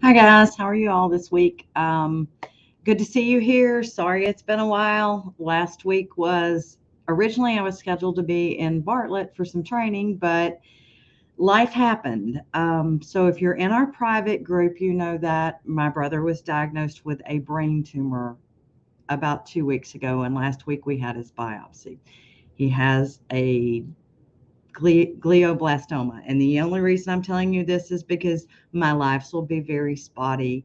Hi guys, how are you all this week? Good to see you here. Sorry it's been a while. Last week was originally I was scheduled to be in Bartlett for some training, but life happened. So if you're in our private group, you know that my brother was diagnosed with a brain tumor about 2 weeks ago, and last week we had his biopsy. He has a glioblastoma. And the only reason I'm telling you this is because my lives will be very spotty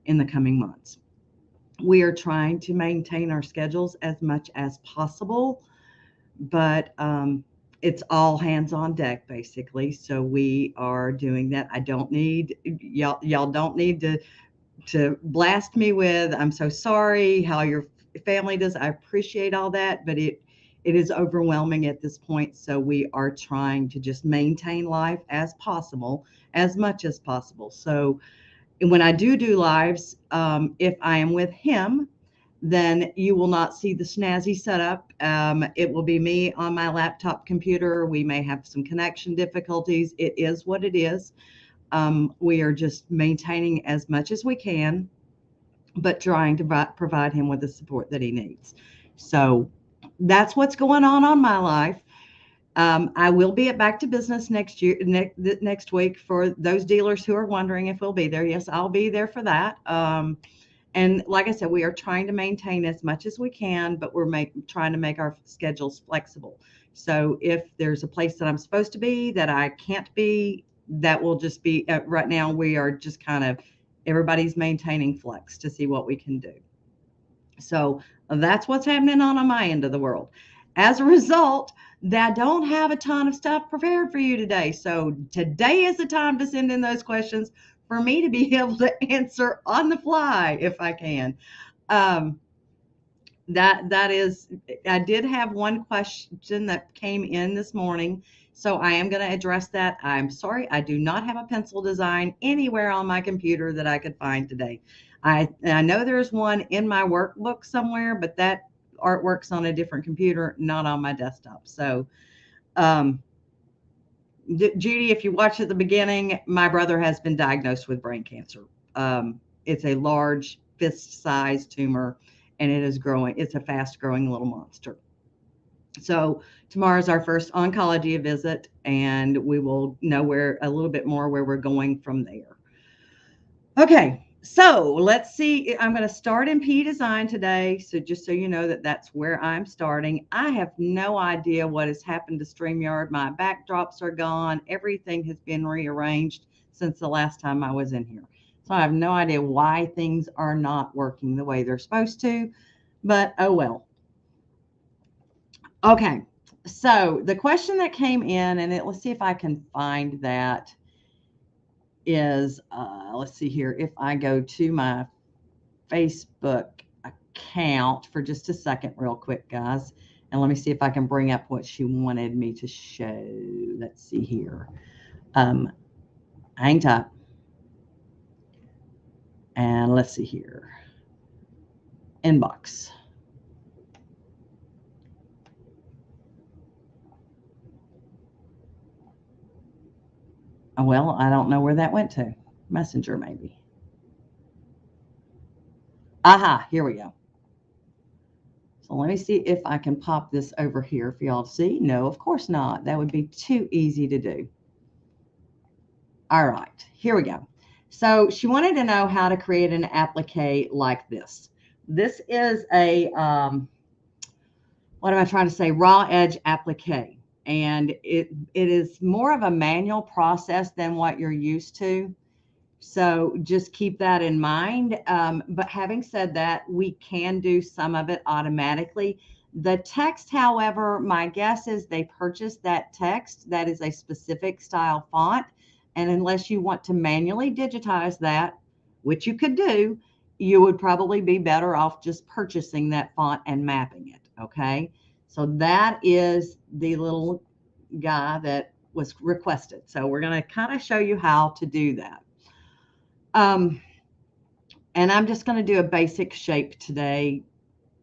in the coming months. We are trying to maintain our schedules as much as possible, but it's all hands on deck basically. So we are doing that. I don't need y'all don't need to blast me with I'm so sorry how your family does. I appreciate all that, but it is overwhelming at this point. So we are trying to just maintain life as possible, as much as possible. So when I do lives, if I am with him, then you will not see the snazzy setup. It will be me on my laptop computer. We may have some connection difficulties. It is what it is. We are just maintaining as much as we can, but trying to provide him with the support that he needs. So that's what's going on my life. I will be at Back to Business next week for those dealers who are wondering if we'll be there. Yes, I'll be there for that. And like I said, we are trying to maintain as much as we can, but we're trying to make our schedules flexible. So if there's a place that I'm supposed to be that I can't be, that will just be, right now we are just kind of, everybody's maintaining flex to see what we can do. So that's what's happening on my end of the world. As a result, I don't have a ton of stuff prepared for you today. So today is the time to send in those questions for me to be able to answer on the fly if I can. That is, I did have one question that came in this morning, so I am going to address that. I'm sorry, I do not have a pencil design anywhere on my computer that I could find today. I know there's one in my workbook somewhere, but that artwork's on a different computer, not on my desktop. So, Judy, if you watched at the beginning, my brother has been diagnosed with brain cancer. It's a large fist-sized tumor, and it is growing. It's a fast-growing little monster. So tomorrow's our first oncology visit, and we will know a little bit more where we're going from there. Okay, so let's see. I'm going to start in PE-Design today. So just so you know that's where I'm starting. I have no idea what has happened to StreamYard. My backdrops are gone. Everything has been rearranged since the last time I was in here. So I have no idea why things are not working the way they're supposed to, but oh well. Okay, so the question that came in, and let's see if I can find that, is, let's see here, if I go to my Facebook account for just a second real quick, guys, and let me see if I can bring up what she wanted me to show. Let's see here. Hang tight. And let's see here. Inbox. Well, I don't know where that went to. Messenger, maybe. Aha, here we go. So let me see if I can pop this over here for y'all to see. No, of course not. That would be too easy to do. All right, here we go. So she wanted to know how to create an applique like this. This is a, what am I trying to say? Raw edge applique. And it is more of a manual process than what you're used to. So just keep that in mind. But having said that, we can do some of it automatically. The text, however, my guess is they purchased that text. That is a specific style font. And unless you want to manually digitize that, which you could do, you would probably be better off just purchasing that font and mapping it. Okay. So that is the little guy that was requested. So we're going to kind of show you how to do that. And I'm just going to do a basic shape today,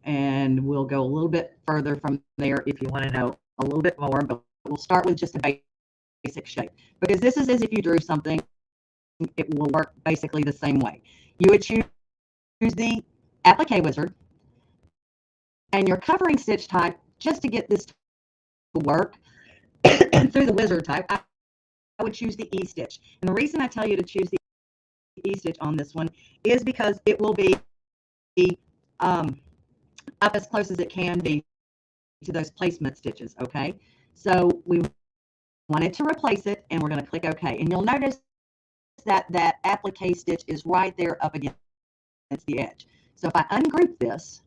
and we'll go a little bit further from there if you want to know a little bit more, but we'll start with just a basic shape, because this is as if you drew something it will work basically the same way. You would choose the applique wizard and your covering stitch type just to get this to work through the wizard type. I would choose the E-stitch. And the reason I tell you to choose the E-stitch on this one is because it will be up as close as it can be to those placement stitches, okay? So we wanted to replace it, and we're going to click OK. And you'll notice that that applique stitch is right there up against the edge. So if I ungroup this,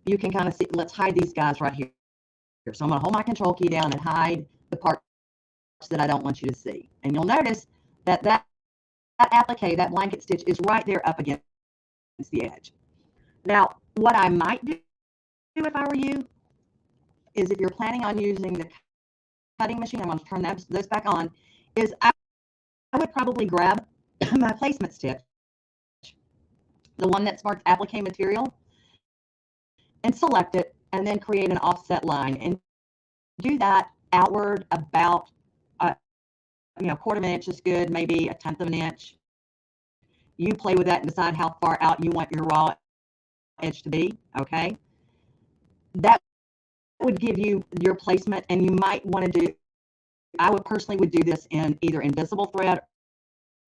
you can kind of see, let's hide these guys right here. So I'm going to hold my control key down and hide the parts that I don't want you to see. And you'll notice that that applique, that blanket stitch, is right there up against the edge. Now, what I might do if I were you is, if you're planning on using the cutting machine, I'm going to turn those back on, is I would probably grab my placement stitch, the one that's marked applique material, and select it, and then create an offset line, and do that outward about quarter of an inch is good, maybe a tenth of an inch. You play with that and decide how far out you want your raw edge to be, okay? That would give you your placement, and you might want to do, I would personally would do this in either invisible thread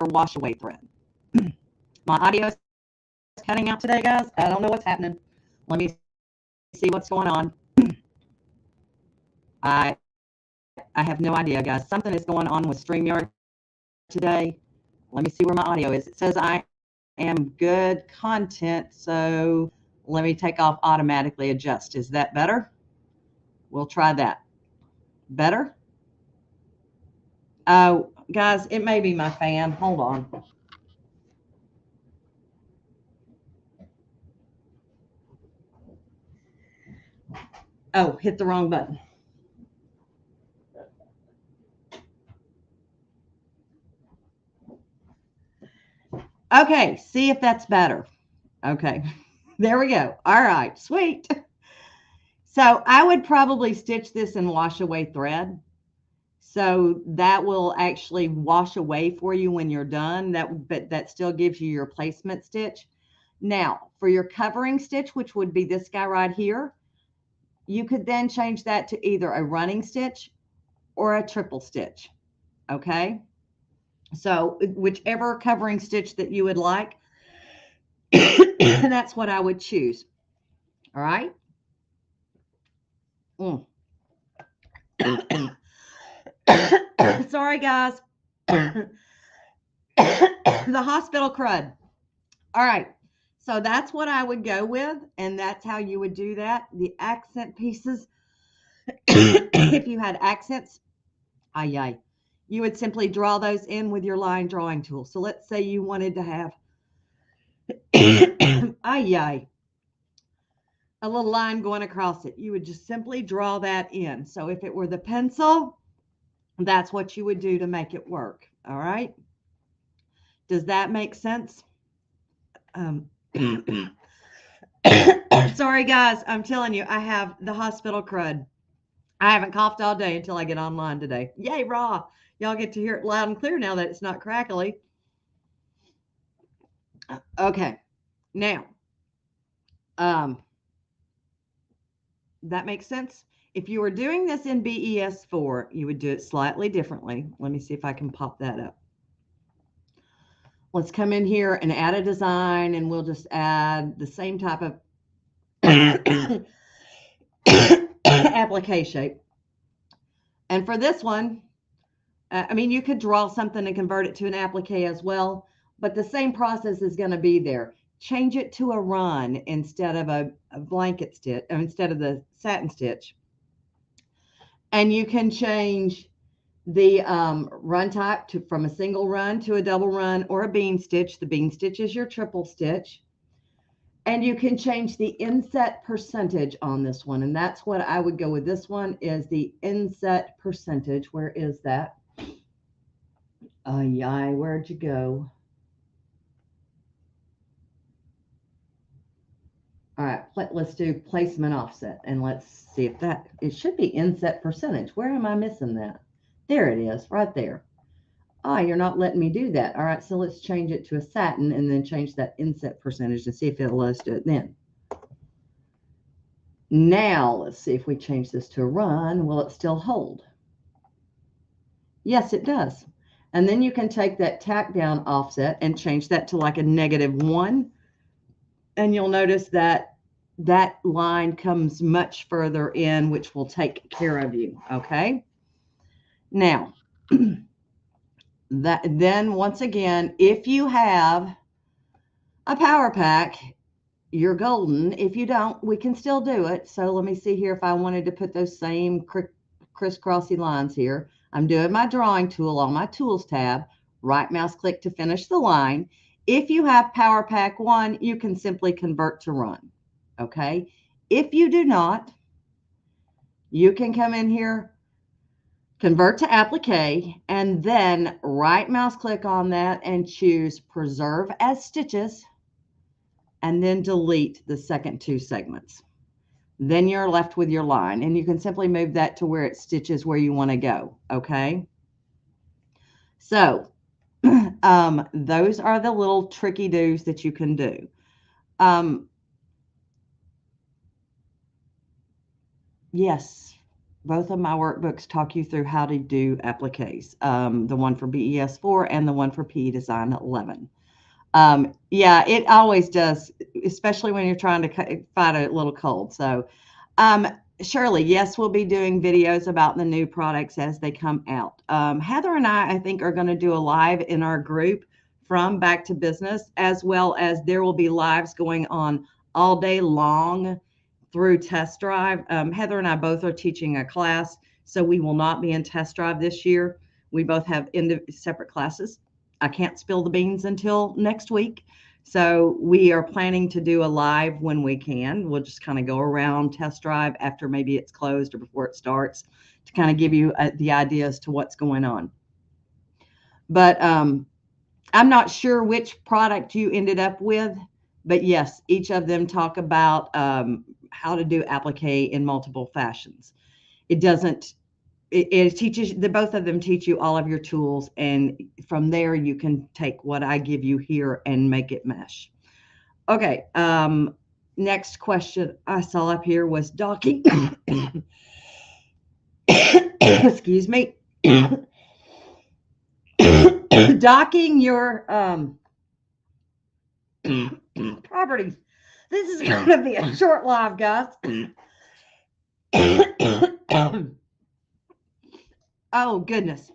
or wash away thread. My audio is cutting out today, guys. I don't know what's happening. Let me see what's going on. I have no idea, guys. Something is going on with StreamYard today. Let me see where my audio is. It says I am good content, so let me take off automatically adjust. Is that better? We'll try that. Better? Oh, guys, it may be my fan. Hold on. Oh, hit the wrong button. Okay, see if that's better. Okay, there we go. All right, sweet. So I would probably stitch this in wash away thread. So that will actually wash away for you when you're done. But that still gives you your placement stitch. Now, for your covering stitch, which would be this guy right here, you could then change that to either a running stitch or a triple stitch. Okay? So whichever covering stitch that you would like, that's what I would choose. All right? Sorry, guys. The hospital crud. All right. So that's what I would go with, and that's how you would do that. The accent pieces, if you had accents, you would simply draw those in with your line drawing tool. So let's say you wanted to have a little line going across it. You would just simply draw that in. So if it were the pencil, that's what you would do to make it work. All right. Does that make sense? Sorry, guys. I'm telling you, I have the hospital crud. I haven't coughed all day until I get online today. Yay, raw. Y'all get to hear it loud and clear now that it's not crackly. Okay. Now, that makes sense. If you were doing this in BES4, you would do it slightly differently. Let me see if I can pop that up. Let's come in here and add a design, and we'll just add the same type of applique shape. And for this one, I mean, you could draw something and convert it to an applique as well, but the same process is going to be there. Change it to a run instead of a blanket stitch, or instead of the satin stitch. And you can change the run type from a single run to a double run or a bean stitch. The bean stitch is your triple stitch. And you can change the inset percentage on this one. And that's what I would go with. This one is the inset percentage. Where is that? Where'd you go? All right, let's do placement offset, and let's see if it should be inset percentage. Where am I missing that? There it is, right there. Ah, you're not letting me do that. All right, so let's change it to a satin and then change that inset percentage and see if it'll let us do it then. Now, let's see if we change this to a run. Will it still hold? Yes, it does. And then you can take that tack down offset and change that to like a -1. And you'll notice that that line comes much further in, which will take care of you. Okay. Now, then once again, if you have a power pack, you're golden. If you don't, we can still do it. So let me see here if I wanted to put those same crisscrossy lines here. I'm doing my drawing tool on my tools tab, right mouse click to finish the line. If you have Power Pack 1, you can simply convert to run. Okay. If you do not, you can come in here, convert to applique, and then right mouse click on that and choose preserve as stitches, and then delete the second 2 segments. Then you're left with your line, and you can simply move that to where it stitches where you want to go. Okay. So those are the little tricky do's that you can do. Yes, both of my workbooks talk you through how to do appliques. The one for BES4 and the one for PE-Design 11. Yeah, it always does, especially when you're trying to fight a little cold. So, Shirley, yes, we'll be doing videos about the new products as they come out. Heather and I think, are going to do a live in our group from Back to Business, as well as there will be lives going on all day long through Test Drive. Heather and I both are teaching a class, so we will not be in Test Drive this year. We both have separate classes. I can't spill the beans until next week. So we are planning to do a live when we can. We'll just kind of go around Test Drive after maybe it's closed or before it starts to kind of give you the idea as to what's going on. But I'm not sure which product you ended up with, but yes, each of them talk about how to do applique in multiple fashions. It doesn't, it teaches, both of them teach you all of your tools, and from there you can take what I give you here and make it mesh. Okay, next question I saw up here was docking. Excuse me. Docking your properties. This is going to be a short live, guys. Oh, goodness.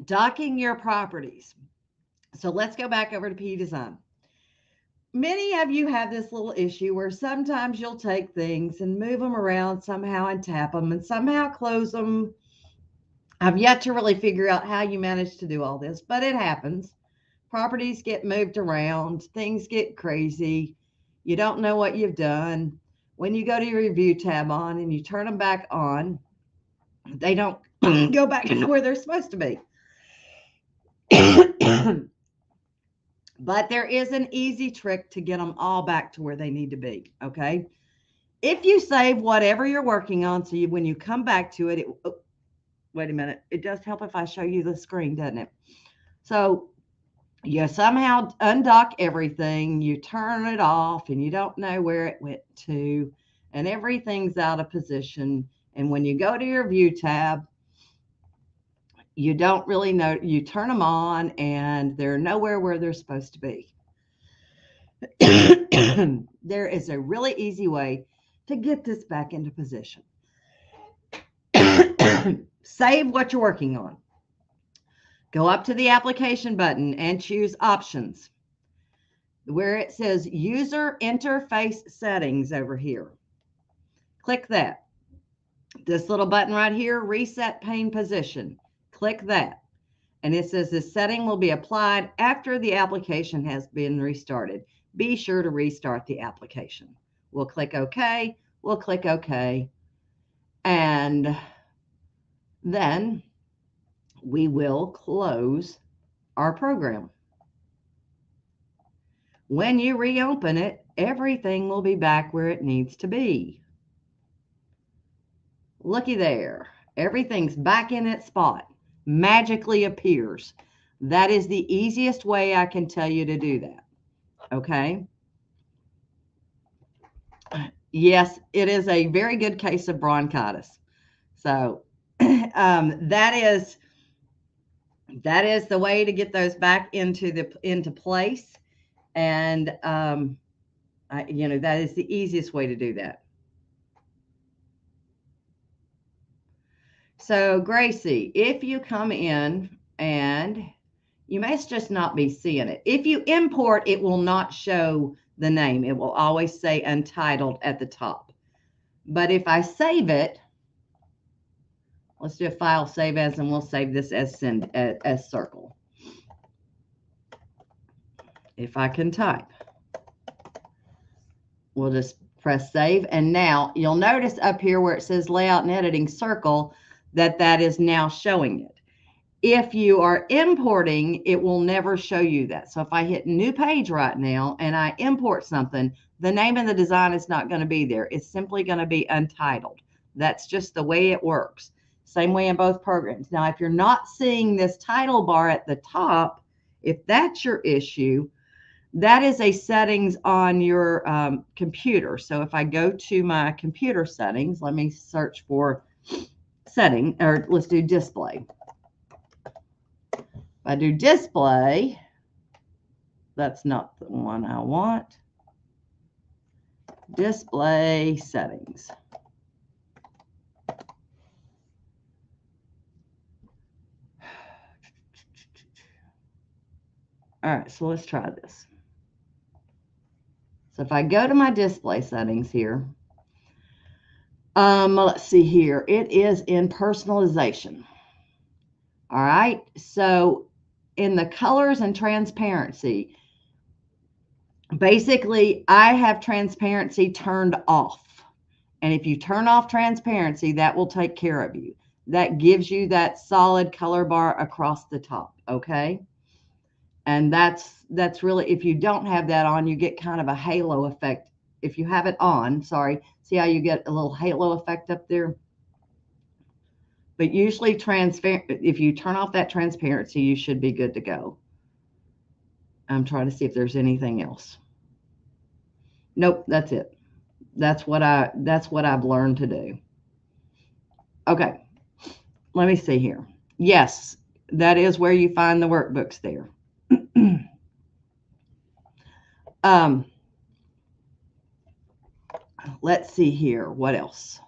Docking your properties. So let's go back over to PE-Design. Many of you have this little issue where sometimes you'll take things and move them around somehow and tap them and somehow close them. I've yet to really figure out how you manage to do all this, but it happens. Properties get moved around, things get crazy. You don't know what you've done. When you go to your review tab on and you turn them back on, they don't go back to where they're supposed to be. But there is an easy trick to get them all back to where they need to be, okay? If you save whatever you're working on, so when you come back to it, wait a minute, it does help if I show you the screen, doesn't it? So you somehow undock everything, you turn it off, and you don't know where it went to, and everything's out of position. And when you go to your view tab, you don't really know, you turn them on and they're nowhere where they're supposed to be. There is a really easy way to get this back into position. Save what you're working on. Go up to the application button and choose options, where it says user interface settings over here. Click that. This little button right here, reset pane position. Click that. And it says this setting will be applied after the application has been restarted. Be sure to restart the application. We'll click OK. We'll click OK. And then we will close our program. When you reopen it, everything will be back where it needs to be. Looky there. Everything's back in its spot. Magically appears. That is the easiest way I can tell you to do that. Okay. Yes, it is a very good case of bronchitis. So that is the way to get those back into place. And that is the easiest way to do that. So Gracie, if you come in, and you may just not be seeing it. If you import, it will not show the name. It will always say untitled at the top. But if I save it, let's do a file save as, and we'll save this as circle. If I can type, we'll just press save. And now you'll notice up here where it says layout and editing circle, that is now showing it. If you are importing, it will never show you that. So if I hit new page right now and I import something, the name of the design is not going to be there. It's simply going to be untitled. That's just the way it works. Same way in both programs. Now, if you're not seeing this title bar at the top, if that's your issue, that is a settings on your computer. So if I go to my computer settings, let me search for setting, or let's do display. If I do display, that's not the one I want. Display settings. All right, so let's try this. So if I go to my display settings here, let's see here. It is in personalization. All right, so in the colors and transparency, basically I have transparency turned off. And if you turn off transparency, that will take care of you. That gives you that solid color bar across the top, okay? And that's really, if you don't have that on, you get kind of a halo effect. If you have it on, sorry, see how you get a little halo effect up there? But usually if you turn off that transparency, you should be good to go. I'm trying to see if there's anything else. Nope, that's it. That's what I've learned to do. Okay, let me see here. Yes, that is where you find the workbooks there. Let's see here. What else?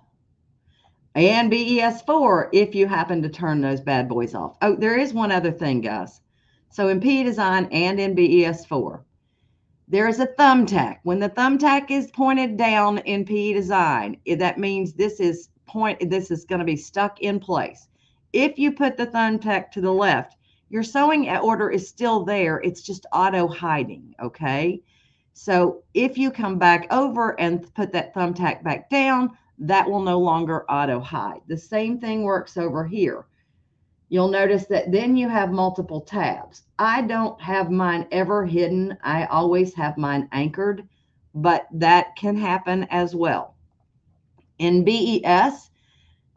And BES4, if you happen to turn those bad boys off. Oh, there is one other thing, guys. So in PE-Design and in BES4, there is a thumbtack. When the thumbtack is pointed down in PE-Design, that means this is going to be stuck in place. If you put the thumbtack to the left, your sewing order is still there. It's just auto hiding, okay? So if you come back over and put that thumbtack back down, that will no longer auto hide. The same thing works over here. You'll notice that then you have multiple tabs. I don't have mine ever hidden. I always have mine anchored, but that can happen as well. In BES,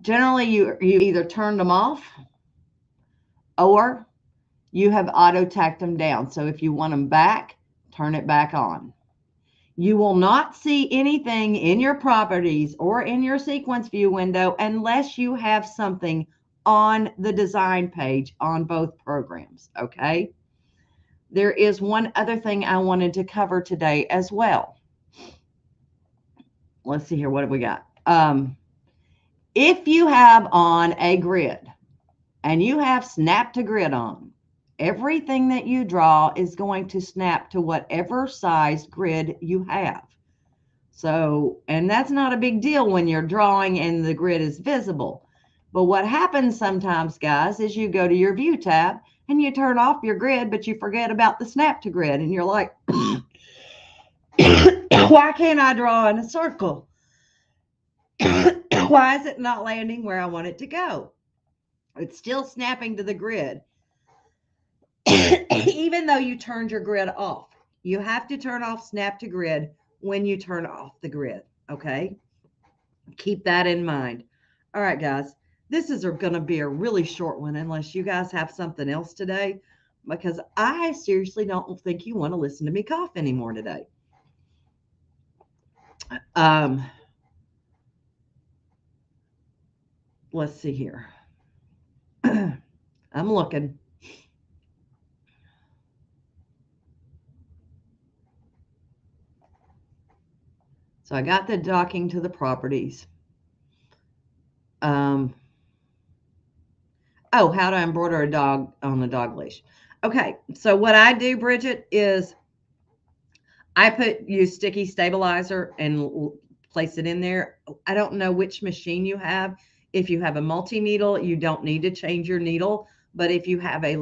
generally you either turn them off or you have auto tacked them down. So if you want them back, turn it back on. You will not see anything in your properties or in your sequence view window unless you have something on the design page on both programs, okay? There is one other thing I wanted to cover today as well. Let's see here, what have we got? If you have on a grid and you have snap to grid on, everything that you draw is going to snap to whatever size grid you have. So, and that's not a big deal when you're drawing and the grid is visible. But what happens sometimes, guys, is you go to your view tab and you turn off your grid, but you forget about the snap to grid. And you're like, why can't I draw in a circle? Why is it not landing where I want it to go? It's still snapping to the grid. Even though you turned your grid off. You have to turn off snap to grid when you turn off the grid, okay? Keep that in mind. All right, guys. This is going to be a really short one unless you guys have something else today, because I seriously don't think you want to listen to me cough anymore today. Let's see here. I'm looking. So I got the docking to the properties. Oh, how to embroider a dog on a dog leash. Okay, so what I do, Bridget, is I use sticky stabilizer and place it in there. I don't know which machine you have. If you have a multi-needle, you don't need to change your needle. But if you have a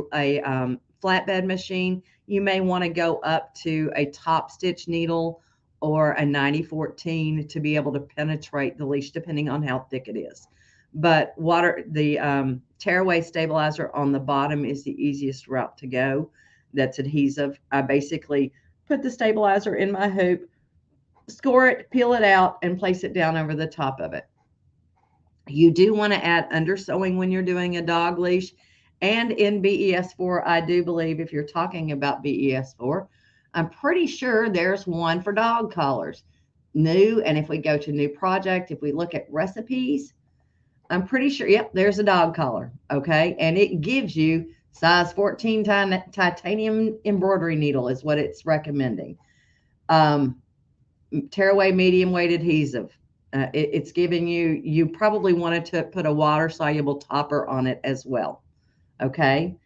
flatbed machine, you may want to go up to a top stitch needle or a 9014 to be able to penetrate the leash, depending on how thick it is. But the tearaway stabilizer on the bottom is the easiest route to go. That's adhesive. I basically put the stabilizer in my hoop, score it, peel it out, and place it down over the top of it. You do want to add undersewing when you're doing a dog leash. And in BES4, I do believe if you're talking about BES4, I'm pretty sure there's one for dog collars. New, and if we go to new project, if we look at recipes, I'm pretty sure, yep, there's a dog collar, okay? And it gives you size 14 titanium embroidery needle is what it's recommending. Tearaway medium weight adhesive. It's giving you probably wanted to put a water soluble topper on it as well. Okay.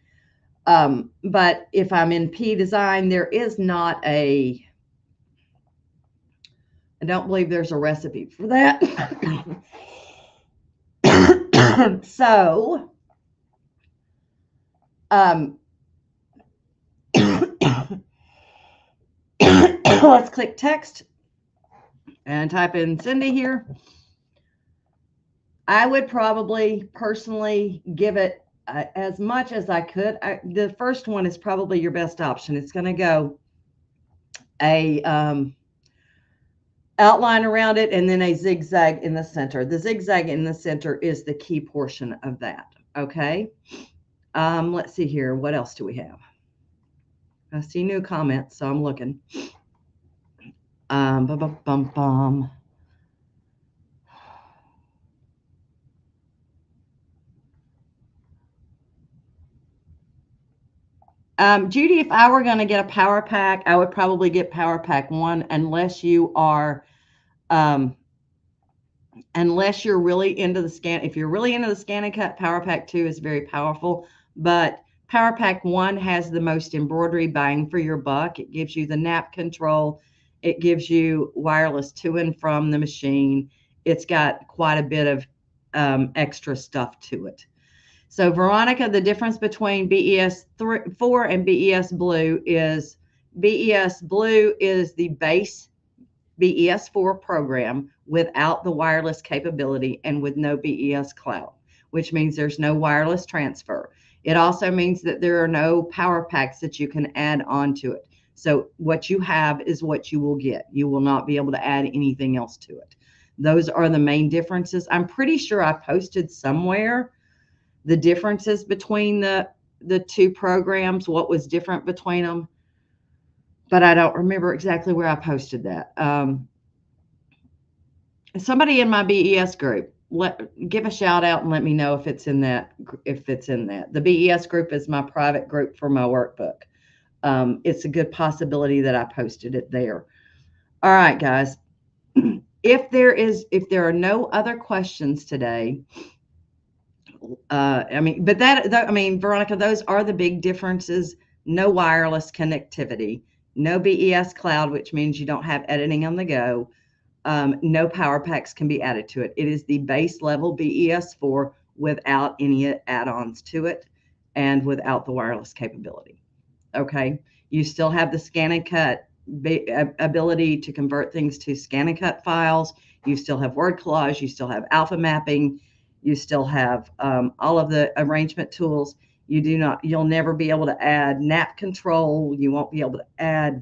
But if I'm in PE-DESIGN, there is not I don't believe there's a recipe for that. So, let's click text and type in Cindy here. I would probably personally give it as much as I could. The first one is probably your best option. It's going to go a outline around it and then a zigzag in the center. The zigzag in the center is the key portion of that. Okay. Let's see here. What else do we have? I see new comments, so I'm looking. Judy, if I were going to get a power pack, I would probably get power pack 1 unless you are, unless you're really into the scan. If you're really into the scan and cut, power pack 2 is very powerful, but power pack 1 has the most embroidery bang for your buck. It gives you the nap control. It gives you wireless to and from the machine. It's got quite a bit of extra stuff to it. So Veronica, the difference between BES4 and BES Blue is BES Blue is the base BES4 program without the wireless capability and with no BES cloud, which means there's no wireless transfer. It also means that there are no power packs that you can add onto it. So what you have is what you will get. You will not be able to add anything else to it. Those are the main differences. I'm pretty sure I posted somewhere the differences between the two programs, what was different between them, but I don't remember exactly where I posted that. Somebody in my BES group, give a shout out and let me know if it's in that. The BES group is my private group for my workbook. It's a good possibility that I posted it there. All right, guys. If there are no other questions today, Veronica, those are the big differences. No wireless connectivity, no BES cloud, which means you don't have editing on the go. No power packs can be added to it. It is the base level BES4 without any add-ons to it and without the wireless capability. Okay. You still have the scan and cut ability to convert things to scan and cut files. You still have word collage. You still have alpha mapping. You still have all of the arrangement tools. You'll never be able to add nap control. You won't be able to add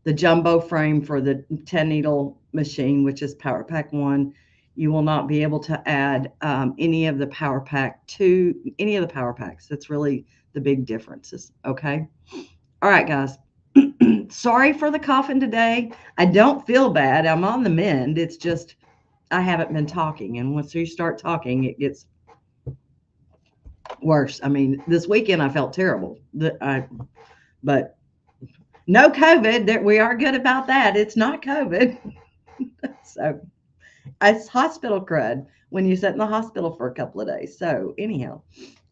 the jumbo frame for the 10 needle machine, which is power pack 1. You will not be able to add any of the power pack to any of the power packs. That's really the big differences. Okay. All right, guys. Sorry for the coughing today. I don't feel bad. I'm on the mend. It's just I haven't been talking. And once you start talking, it gets worse. I mean, this weekend I felt terrible. But no COVID. That we are good about that. It's not COVID. So it's hospital crud when you sit in the hospital for a couple of days. So anyhow,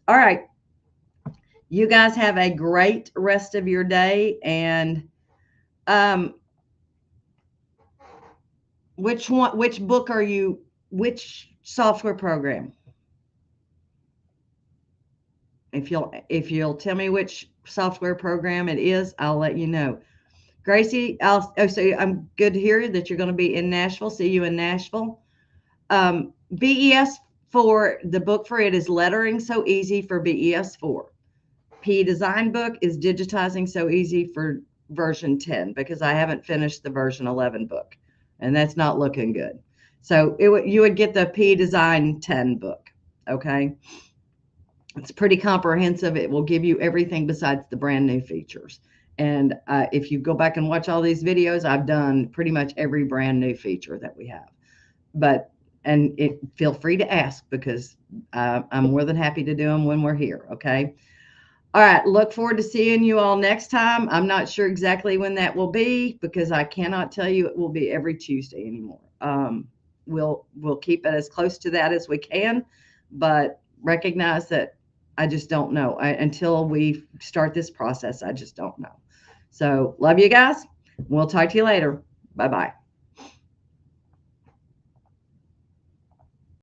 all right. You guys have a great rest of your day. And which book are you, which software program? If you'll tell me which software program it is, I'll let you know. Gracie, so I'm good to hear that you're going to be in Nashville. See you in Nashville. BES4, the book for it is Lettering So Easy for BES4. PE-DESIGN book is Digitizing So Easy for version 10, because I haven't finished the version 11 book, and that's not looking good. So you would get the PE-DESIGN 10 book. Okay. It's pretty comprehensive. It will give you everything besides the brand new features. And if you go back and watch all these videos, I've done pretty much every brand new feature that we have. Feel free to ask, because I'm more than happy to do them when we're here. Okay. All right. Look forward to seeing you all next time. I'm not sure exactly when that will be, because I cannot tell you it will be every Tuesday anymore. We'll keep it as close to that as we can, but recognize that I just don't know. Until we start this process, I just don't know. So love you guys. We'll talk to you later. Bye-bye.